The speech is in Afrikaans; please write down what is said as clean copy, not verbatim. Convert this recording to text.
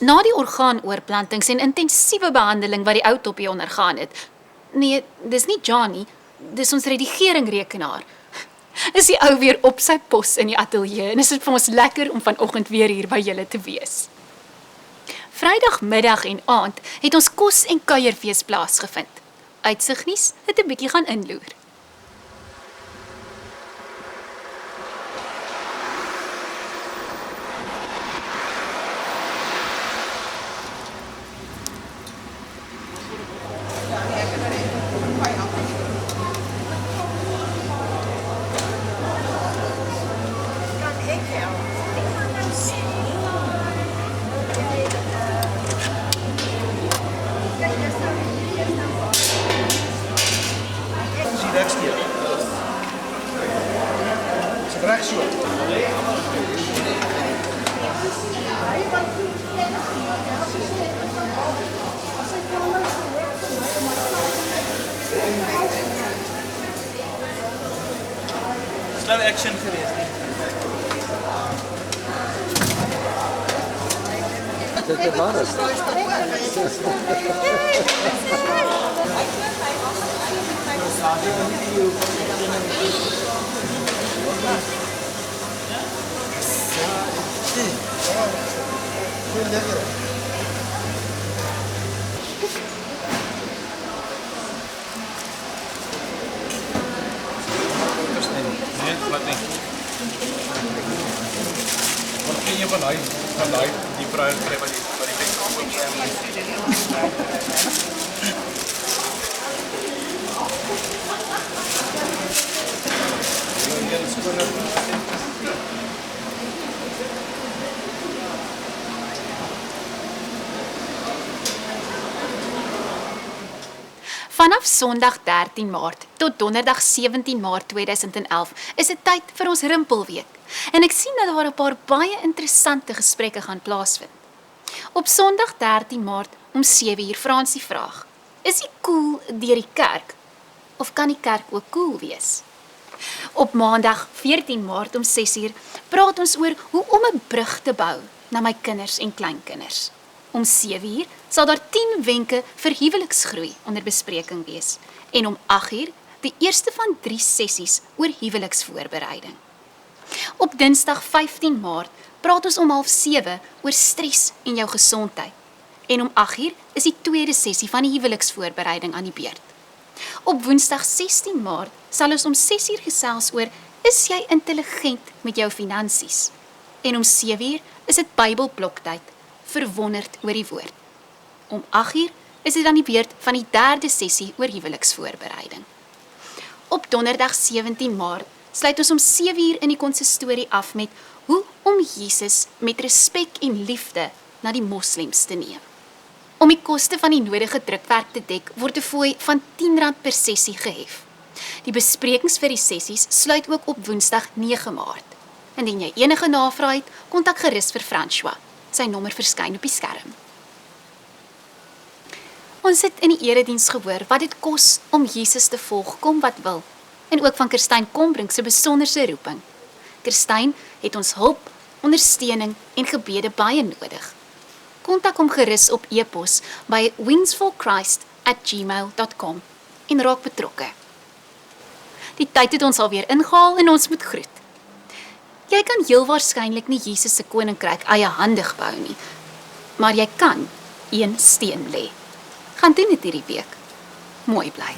Na die orgaanoorplantings en intensiewe behandeling wat die ou toppie ondergaan het. Nee, dis nie Johnny, dis ons redigeringsrekenaar. Is die ou weer op sy pos in die ateljee en is dit vir ons lekker om vanoggend weer hier by julle te wees. Vrydagmiddag en aand het ons kos- en kuierfees plaasgevind. Uitsignuus het 'n bietjie gaan inloer. Reg so. Slow action geweest. Dit was het. Nee, wat nie. Wat ken jy van die vrou kry wat die bekend op Vanaf Sondag 13 Maart tot Donderdag 17 Maart 2011 is dit tyd vir ons Rimpelweek. En ek sien dat daar 'n paar baie interessante gesprekke gaan plaasvind. Op Sondag 13 Maart om 7:00 vra ons die vraag: is die koel deur die kerk of kan die kerk ook koel wees? Op Maandag 14 Maart om 6:00 praat ons oor hoe om 'n brug te bou na my kinders en kleinkinders. Om 7:00 sal daar 10 wenke vir huweliksgroei onder bespreking wees. En om 8:00 die eerste van 3 sessies oor huweliksvoorbereiding. Op Dinsdag 15 Maart praat ons om 6:30 oor stres en jou gesondheid. En om 8:00 is die tweede sessie van die huweliksvoorbereiding aan die beurt. Op Woensdag 16 Maart sal ons om 6:00 gesels oor: is jy intelligent met jou finansies? En om 7:00 is dit Bybelbloktyd, verwonderd oor die woord. Om 8:00 is dit aan die beurt van die derde sessie oor huweliksvoorbereiding. Op Donderdag 17 Maart sluit ons om 7:00 in die konsistorie af met hoe om Jesus met respek en liefde na die moslems te neem. Om die koste van die nodige drukwerk te dek, word 'n fooi van R10 per sessie gehef. Die besprekings vir die sessies sluit ook op Woensdag 9 Maart. Indien jy enige navrae het, kontak gerus vir François. Sy nommer verskyn op die skerm. Ons het in die erediens gehoor wat dit kos om Jesus te volg, kom wat wil. En ook van Kirstyn Kombrink se besonderse roeping. Kirstyn het ons hulp, ondersteuning en gebede baie nodig. Kontak hom gerus op e-pos by wingsforchrist@gmail.com en raak betrokke. Die tyd het ons alweer ingehaal en ons moet groet. Jy kan heel waarskynlik nie Jesus se koninkryk eiehandig bou nie, maar jy kan een steen lê. Gaan doen dit hierdie week. Mooi bly.